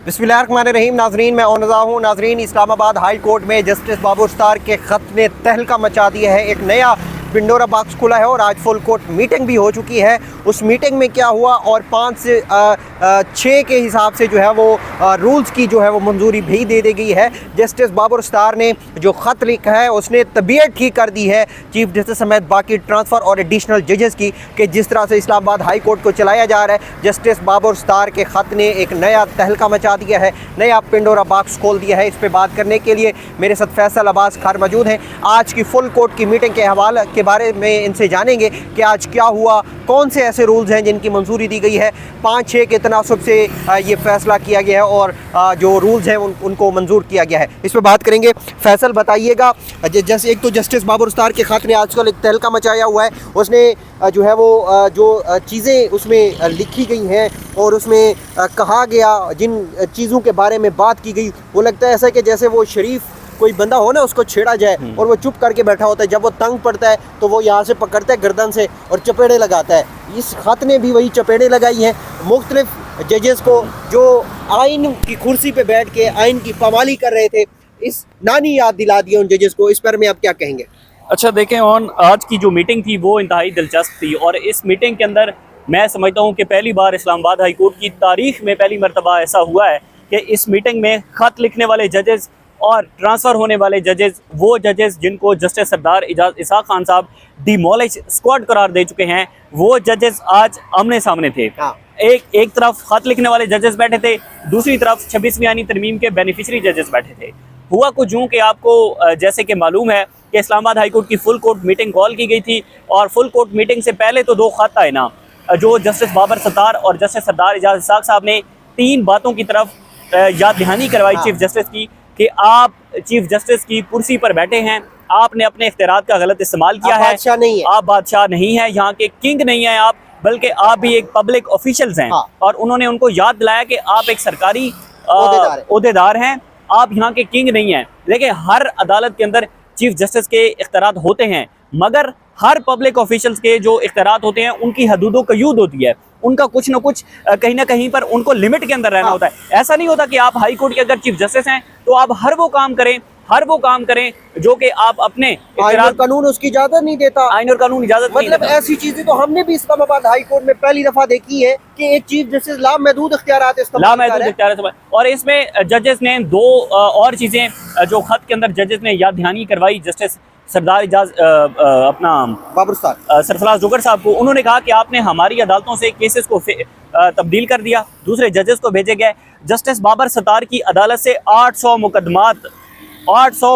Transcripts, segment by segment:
बिस्मिल्लाहिर्रहमानिर्रहीम। नाजरीन, मैं ओनज़ा हूँ। नाजरीन, इस्लामाबाद हाई कोर्ट में जस्टिस बाबर स्टार के ख़त ने तहलका मचा दिया है। एक नया पिंडोरा बॉक्स खुला है और आज फुल कोर्ट मीटिंग भी हो चुकी है। उस मीटिंग में क्या हुआ और 5 से 6 के हिसाब से जो है वो रूल्स की जो है वो मंजूरी भी दे दी गई है। जस्टिस बाबर स्टार ने जो ख़त लिखा है उसने तबीयत ठीक कर दी है चीफ जस्टिस समेत बाकी ट्रांसफ़र और एडिशनल जजेस की, कि जिस तरह से इस्लामाबाद हाई कोर्ट को चलाया जा रहा है। जस्टिस बाबर स्टार के ख़त ने एक नया तहलका मचा दिया है, नया पिंडोरा बॉक्स खोल दिया है। इस पर बात करने के लिए मेरे साथ फैसल अब्बास खार मौजूद हैं। आज की फुल कोर्ट की मीटिंग के हवाले के बारे में इनसे जानेंगे कि आज क्या हुआ, कौन से ऐसे रूल्स हैं जिनकी मंजूरी दी गई है। 5-6 के तनासुब से ये फैसला किया गया है और जो रूल्स हैं उनको मंजूर किया गया है। इस पर बात करेंगे। फैसल, बताइएगा, जैसे एक तो जस्टिस बाबर स्टार के ख़त ने आजकल एक तहलका मचाया हुआ है। उसने जो है वो जो चीज़ें उसमें लिखी गई हैं और उसमें कहा गया, जिन चीज़ों के बारे में बात की गई, वो लगता है ऐसा कि जैसे वो शरीफ कोई बंदा हो ना, उसको छेड़ा जाए और वो चुप करके बैठा होता है। जब वो तंग पड़ता है तो वो यहाँ से पकड़ता है गर्दन से और चपेड़े लगाता है। इस खत ने भी वही चपेड़े लगाई हैं मुख्तलिफ जजेस को, जो आइन की कुर्सी पे बैठ के आइन की पामाली कर रहे थे। इस नानी याद दिला दी उन जजेस को। इस पर में आप क्या कहेंगे? अच्छा, देखें, आज की जो मीटिंग थी वो इंतहाई दिलचस्प थी और इस मीटिंग के अंदर मैं समझता हूँ कि पहली बार इस्लामाबाद हाई कोर्ट की तारीख में पहली मरतबा ऐसा हुआ है कि इस मीटिंग में ख़त लिखने वाले जजेस और ट्रांसफ़र होने वाले जजेस, वो जजेस जिनको जस्टिस सरदार इसाक खान साहब डिमोलिश स्क्वाड करार दे चुके हैं, वो जजेस आज आमने सामने थे। एक तरफ ख़त लिखने वाले जजेस बैठे थे, दूसरी तरफ 26वीं आईनी तरमीम के बेनिफिशरी जजेस बैठे थे। हुआ कुछ यूँ कि आपको जैसे कि मालूम है कि इस्लामाबाद हाई कोर्ट की फुल कोर्ट मीटिंग कॉल की गई थी और फुल कोर्ट मीटिंग से पहले तो 2 ख़त आए ना, जो जस्टिस बाबर सत्तार और जस्टिस सरदार इसाक साहब ने 3 बातों की तरफ याद दहानी करवाई चीफ जस्टिस की कि आप चीफ जस्टिस की कुर्सी पर बैठे हैं, आपने अपने इख्तियारात का गलत इस्तेमाल किया है, बादशाह नहीं है, आप बादशाह नहीं है, यहाँ के किंग नहीं है आप, बल्कि आप भी एक पब्लिक ऑफिशियल्स हैं। और उन्होंने उनको याद दिलाया कि आप एक सरकारी ओहदेदार हैं, आप यहाँ के किंग नहीं हैं। देखिए, हर अदालत के अंदर चीफ जस्टिस के इख्तियारात होते हैं, मगर हर पब्लिक ऑफिशियल्स के जो इख्तियारात होते हैं उनकी हदूदो कयूद होती है। उनका कुछ ना कुछ कहीं ना कहीं पर उनको लिमिट के अंदर रहना होता है। ऐसा नहीं होता कि आप हाई कोर्ट के अगर चीफ जस्टिस हैं तो आप हर वो काम करें जो कि आप अपने आइन और कानून उसकी इजाजत नहीं देता। आइन और कानून इजाजत नहीं मतलब देता। ऐसी चीजें तो हमने भी इस्लामाबाद हाई कोर्ट में पहली दफा देखी है कि एक चीफ जस्टिस लामहदूद इख्तियारात इस्तेमाल। और इसमें जजेस ने 2 और चीजें जो खत के अंदर जजेस ने याद दहानी करवाई जस्टिस सरदार अपना बाबर स्टार सरफराज जोगर साहब को। उन्होंने कहा कि आपने हमारी अदालतों से केसेस को तब्दील कर दिया, दूसरे जजेस को भेजे गए। जस्टिस बाबर सत्तार की अदालत से 800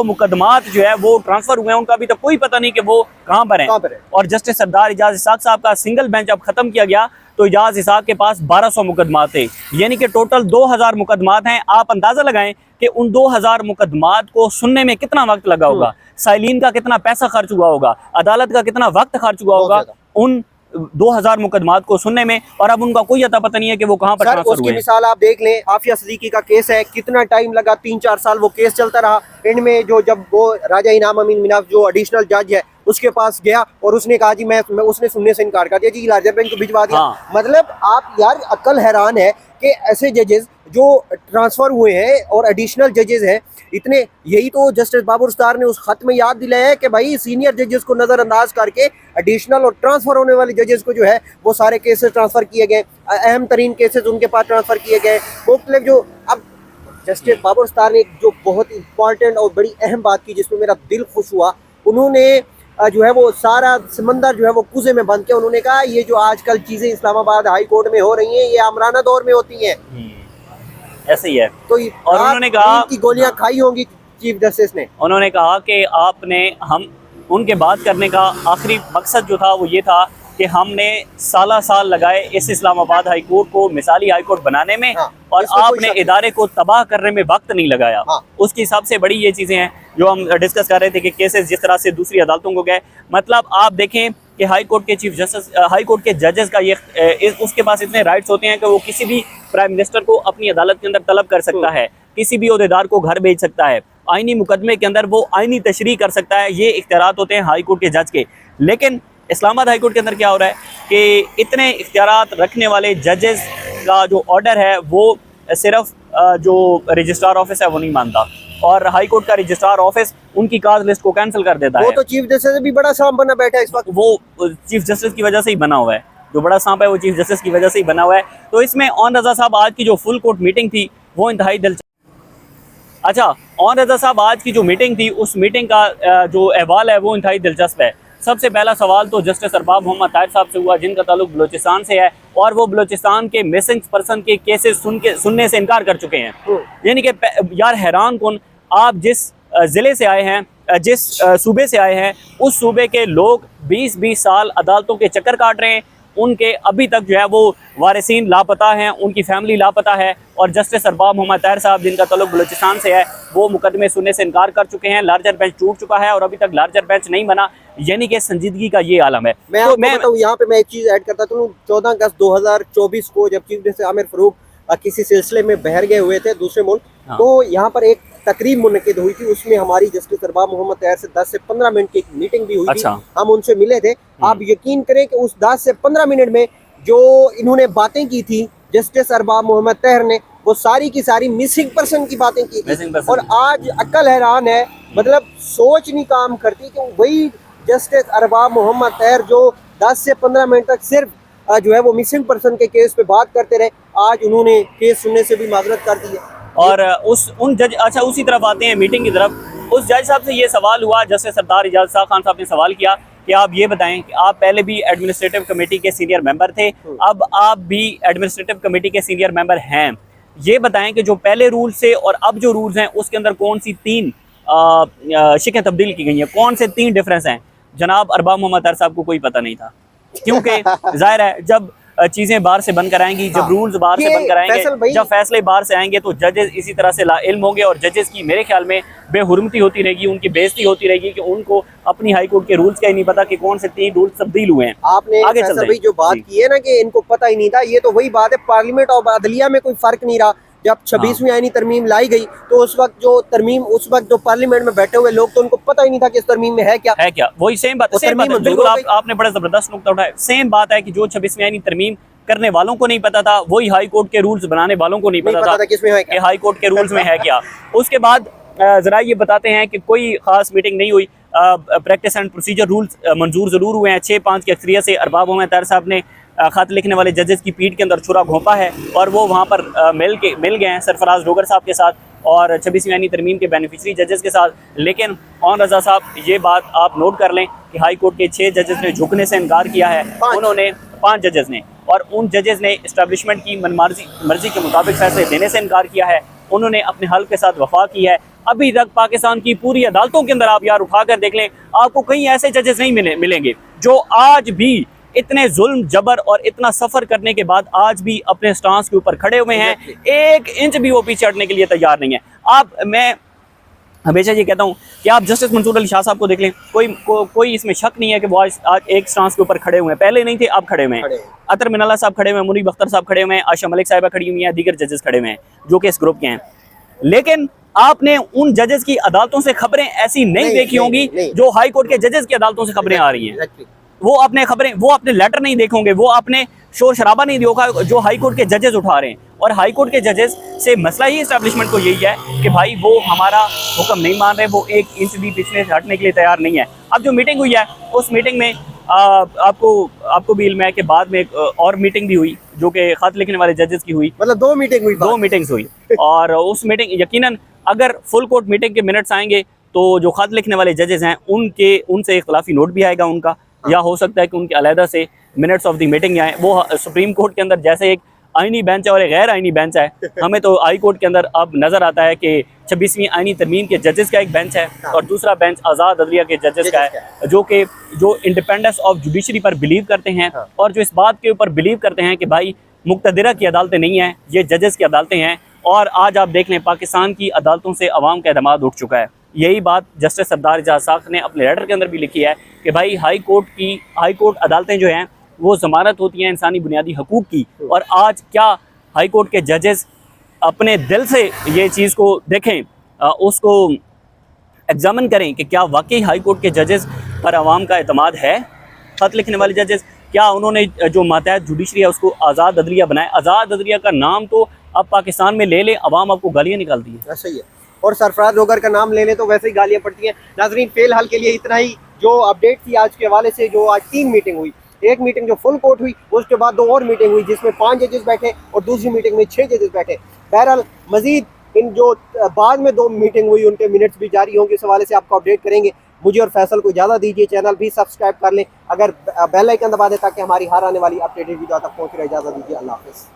मुकदमात जो है वो ट्रांसफर हुए हैं, उनका अभी तक कोई पता नहीं कि वो कहाँ पर हैं। और जस्टिस सरदार इसाक साहब का सिंगल बेंच अब खत्म किया गया तो इजाज इसाक के पास 1200 मुकदमात थे, यानी कि टोटल 2000 मुकदमात हैं। आप अंदाजा लगाएं कि उन 2000 मुकदमात को सुनने में कितना वक्त लगा होगा, साइलिन का कितना पैसा खर्च हुआ होगा, अदालत का कितना वक्त खर्च हुआ होगा उन 2000 मुकदमात को सुनने में। और अब उनका कोई अता पता नहीं है कि वो कहाँ पर ट्रांसफर हुए। मिसाल आप देख लें, आफिया सदीकी का केस है, कितना टाइम लगा, 3-4 साल वो केस चलता रहा। एंड में जब वो राजा इनाम अमीन मिनाफ जो एडिशनल जज है उसके पास गया और उसने कहा जी मैं उसने सुनने से इनकार कर दिया, जी लार्जर बेंच को भिजवा दिया। मतलब आप यार अक्ल हैरान है कि ऐसे जजेस जो ट्रांसफर हुए हैं और एडिशनल जजेस हैं इतने। यही तो जस्टिस बाबर स्टार ने उस खत में याद दिलाया है कि भाई सीनियर जजेस को नज़रअंदाज करके एडिशनल और ट्रांसफर होने वाले जजेस को जो है वो सारे केसेस ट्रांसफर किए गए, अहम तरीन केसेस उनके पास ट्रांसफर किए गए। मुख्तलिफ जो अब जस्टिस बाबर स्टार ने जो बहुत इंपॉर्टेंट और बड़ी अहम बात की जिसमें मेरा दिल खुश हुआ, उन्होंने जो है वो सारा समंदर जो है वो कुएं में बंद किया। उन्होंने कहा ये जो आजकल चीजें इस्लामाबाद हाई कोर्ट में हो रही हैं ये आमराना दौर में होती हैं, ऐसे ही है। तो और उन्होंने कहा की गोलियां खाई होंगी चीफ जस्टिस ने। उन्होंने कहा कि आपने उनके बात करने का आखिरी मकसद जो था वो ये था कि हमने साल लगाए इस इस्लामाबाद हाई कोर्ट को मिसाली हाई कोर्ट बनाने में, और आपने इदारे को तबाह करने में वक्त नहीं लगाया। उसकी सबसे बड़ी ये चीज़ें हैं जो हम डिस्कस कर रहे थे कि केसेस जिस तरह से दूसरी अदालतों को गए। मतलब आप देखें कि हाई कोर्ट के चीफ जस्टिस, हाई कोर्ट के जजेस का ये उसके पास इतने राइट्स होते हैं कि वो किसी भी प्राइम मिनिस्टर को अपनी अदालत के अंदर तलब कर सकता है, किसी भी ओहदेदार को घर भेज सकता है, आइनी मुकदमे के अंदर वो आइनी तशरीह कर सकता है। ये इख्तियारात होते हैं हाई कोर्ट के जज के। लेकिन इस्लामाबाद हाई कोर्ट के अंदर क्या हो रहा है कि इतने इख्तियारात रखने वाले जजेस का जो ऑर्डर है वो सिर्फ जो रजिस्ट्रार ऑफिस है वो नहीं मानता, और हाई कोर्ट का रजिस्ट्रार ऑफिस उनकी काज लिस्ट को कैंसिल कर देता वो है। तो चीफ जस्टिस से भी बड़ा सांप बना बैठा है इस वक्त। वो चीफ जस्टिस की वजह से ही बना हुआ है, जो बड़ा सांप है वो चीफ जस्टिस की वजह से ही बना हुआ है। तो इसमें ऑन रजा साहब आज की जो फुल कोर्ट मीटिंग थी वो इंतहाई दिलचस्प। अच्छा, ऑन रजा साहब आज की जो मीटिंग थी उस मीटिंग का जो अहवाल है वो इंतहाई दिलचस्प है। सबसे पहला सवाल तो जस्टिस अरबाब मोहम्मद ताहिर साहब से हुआ, जिनका ताल्लुक बलूचिस्तान से है, और वो बलूचिस्तान के मिसिंग पर्सन के केसेस सुनने से इनकार कर चुके हैं। यानी कि यार हैरान कौन, आप जिस ज़िले से आए हैं, जिस सूबे से आए हैं, उस सूबे के लोग 20-20 साल अदालतों के चक्कर काट रहे हैं, उनके अभी तक जो है वो वारिसीन लापता हैं, उनकी फैमिली लापता है, और जस्टिस अरबाब मोहम्मद ताहिर साहब जिनका ताल्लुक बलूचिस्तान से है वो मुकदमे सुनने से इनकार कर चुके हैं। लार्जर बेंच टूट चुका है और अभी तक लार्जर बेंच नहीं बना, यानी कि संजीदगी का ये आलम है। मैं तो आपको बताऊं, यहाँ पे मैं एक चीज ऐड करता हूँ। 14 अगस्त 2024 को जब चीफ जस्टिस आमिर फरूक किसी सिलसिले में बहर गए हुए थे दूसरे मुल्क, तो यहाँ पर एक तकरीब मुनक्किद हुई थी, उसमें हमारी जस्टिस अरबाब मोहम्मद ताहिर से 10 से 15 मिनट की एक मीटिंग भी हुई थी। हम उनसे मिले थे। आप यकीन करें कि उस 10 से 15 मिनट में जो इन्होंने बातें की थी जस्टिस अरबाब मोहम्मद ताहिर ने, वो सारी की सारी मिसिंग पर्सन की बातें की थी। और आज अक्ल हैरान है, मतलब सोच नहीं काम करती कि वही जस्टिस अरबाब मोहम्मद ताहिर जो 10 से 15 मिनट तक सिर्फ जो है वो मिसिंग पर्सन के केस पे बात करते रहे, आज उन्होंने केस सुनने से भी माजरत कर दी है। और अच्छा, उसी तरफ आते हैं मीटिंग की तरफ। उस जज साहब से ये सवाल हुआ, जस्टिस सरदार इजाज़ खान साहब ने सवाल किया कि आप ये बताएं कि आप पहले भी एडमिनिस्ट्रेटिव कमेटी के सीनियर मेंबर थे, अब आप भी एडमिनिस्ट्रेटिव कमेटी के सीनियर मेंबर हैं, ये बताएं कि जो पहले रूल से और अब जो रूल्स हैं उसके अंदर कौन सी 3 शिकें तब्दील की गई हैं, कौन से 3 डिफरेंस हैं। जनाब अरबाब मोहम्मद ताहिर साहब को कोई पता नहीं था, क्योंकि जाहिर है जब चीजें बाहर से बनकर आएंगी, जब रूल्स बाहर से बनकर आएंगे, जब फैसले बाहर से आएंगे, तो जजेस इसी तरह से लाइल्म होंगे, और जजेस की मेरे ख्याल में बेहुरमती होती रहेगी, उनकी बेइज्जती होती रहेगी कि उनको अपनी हाई कोर्ट के रूल्स का ही नहीं पता कि कौन से 3 रूल्स तब्दील हुए हैं। आपने आगे चलते हैं। जो बात की है ना कि इनको पता ही नहीं था, ये तो वही बात है, पार्लियामेंट और अदलिया में कोई फर्क नहीं रहा। जब 26वीं आईनी तरमीम लाई गई तो उस वक्त जो पार्लियामेंट में बैठे हुए लोग, तो उनको पता ही नहीं था कि इस तरमीम में है क्या। वही सेम बात है। बिल्कुल आपने बड़ा जबरदस्त नुक्ता उठाया। सेम बात है कि जो 26वीं आईनी तरमीम करने वालों को नहीं पता था, वही हाई कोर्ट के रूल्स बनाने वालों को नहीं पता था कि हाई कोर्ट के रूल्स में है क्या। उसके बाद जरा ये बताते हैं कि कोई खास मीटिंग नहीं हुई, प्रैक्टिस एंड प्रोसीजर रूल्स मंजूर जरूर हुए हैं। 6-5 की अक्सरियत से अरबाब मोहम्मद ताहिर साहब ने खत लिखने वाले जजेस की पीठ के अंदर छुरा घोंपा है, और वो वहाँ पर मिल गए हैं सरफराज डोगर साहब के साथ और 26वीं आईनी तरमीम के बेनिफिशरी जजेस के साथ। लेकिन ऑन रजा साहब, ये बात आप नोट कर लें कि हाई कोर्ट के 6 जजेस ने झुकने से इनकार किया है। उन्होंने 5 जजेस ने, और उन जजेस ने इस्टेब्लिशमेंट की मर्जी के मुताबिक फैसले देने से इनकार किया है। उन्होंने अपने हल के साथ वफा की है। अभी तक पाकिस्तान की पूरी अदालतों के अंदर आप यार उठा कर देख लें, आपको कहीं ऐसे जजेस नहीं मिलेंगे जो आज भी इतने जुल्म जबर और इतना सफ़र करने के बाद आज भी अपने स्टांस के ऊपर खड़े हुए हैं। 1 इंच भी वो पीछे हटने के लिए तैयार नहीं है। मैं हमेशा ये कहता हूँ कि आप जस्टिस मंसूर अली शाह साहब को देख लें, कोई इसमें शक नहीं है कि वो आज एक स्टांस के ऊपर खड़े हुए हैं। पहले नहीं थे, अब खड़े हुए हैं। अतर मिनाला साहब खड़े हुए हैं, मुनीब अख्तर साहब खड़े हुए हैं, आशा मलिक साहिबा खड़ी हुई हैं, दीगर जजेस खड़े हुए हैं जो कि इस ग्रुप के हैं। लेकिन आपने उन जजेस की अदालतों से खबरें ऐसी नहीं देखी होंगी जो हाई कोर्ट के जजेस की अदालतों से खबरें आ रही हैं। वो अपने लेटर नहीं देखोगे, वो अपने शोर शराबा नहीं देखा जो हाई कोर्ट के जजेस उठा रहे हैं। और हाई कोर्ट के जजेस से मसला ही इस्टेब्लिशमेंट को यही है कि भाई वो हमारा हुक्म नहीं मान रहे, वो 1 इंच भी पीछे हटने के लिए तैयार नहीं है। अब जो मीटिंग हुई है उस मीटिंग में आपको भी इल्म है कि बाद में एक और मीटिंग भी हुई जो कि खत लिखने वाले जजेस की हुई। मतलब 2 मीटिंग्स हुई और उस मीटिंग यकीनन अगर फुल कोर्ट मीटिंग के मिनट्स आएंगे तो जो खत लिखने वाले जजेस हैं उनसे इख्तलाफी नोट भी आएगा उनका, या हो सकता है कि उनके अलहदा से मिनट्स ऑफ द मीटिंग आए। वो सुप्रीम कोर्ट के अंदर जैसे एक आईनी बेंच है और एक गैर आईनी बेंच है, हमें तो हाई कोर्ट के अंदर अब नज़र आता है कि 26वीं आईनी तरमीम के जजेस का एक बेंच है और दूसरा बेंच आज़ाद अदलिया के जजेस का है, जो इंडिपेंडेंस ऑफ जुडिशरी पर बिलीव करते हैं और जो इस बात के ऊपर बिलीव करते हैं कि भाई मुक्तदिरा की अदालतें नहीं हैं, ये जजेस की अदालतें हैं। और आज आप देख लें पाकिस्तान की अदालतों से अवाम का एतमाद उठ चुका है। यही बात जस्टिस सरदार इजाज़ खान ने अपने लेटर के अंदर भी लिखी है कि भाई हाई कोर्ट अदालतें जो हैं वो ज़मानत होती हैं इंसानी बुनियादी हकूक़ की। और आज क्या हाई कोर्ट के जजेस अपने दिल से ये चीज़ को देखें, उसको एग्जामिन करें कि क्या वाकई हाई कोर्ट के जजेस पर अवाम का एतमाद है। खत लिखने वाले जजेस क्या उन्होंने जो मातहत जुडिशरी है उसको आज़ाद अदलिया बनाया? आज़ाद अदलिया का नाम तो अब पाकिस्तान में ले लें, अवाम आपको गालियाँ निकालती है। ऐसा ही है। और सरफराज रोगर का नाम ले लें तो वैसे ही गालियाँ पड़ती हैं। नाजरीन, फिलहाल के लिए इतना ही। जो अपडेट थी आज के हवाले से, जो आज 3 मीटिंग हुई, एक मीटिंग जो फुल कोर्ट हुई, उसके बाद 2 और मीटिंग हुई जिसमें 5 जजेस बैठे और दूसरी मीटिंग में 6 जजेस बैठे। बहरहाल मजीद इन जो बाद में 2 मीटिंग हुई उनके मिनट्स भी जारी होंगे, इस हवाले से आपको अपडेट करेंगे। मुझे और फैसल को इजाज़त दीजिए, चैनल भी सब्सक्राइब कर लें, अगर बेल आइकन दबा दें ताकि हमारी हर आने वाली अपडेटेड वीडियो तक पहुँच रहे। इजाज़त दीजिए, अल्लाह हाफ़िज़।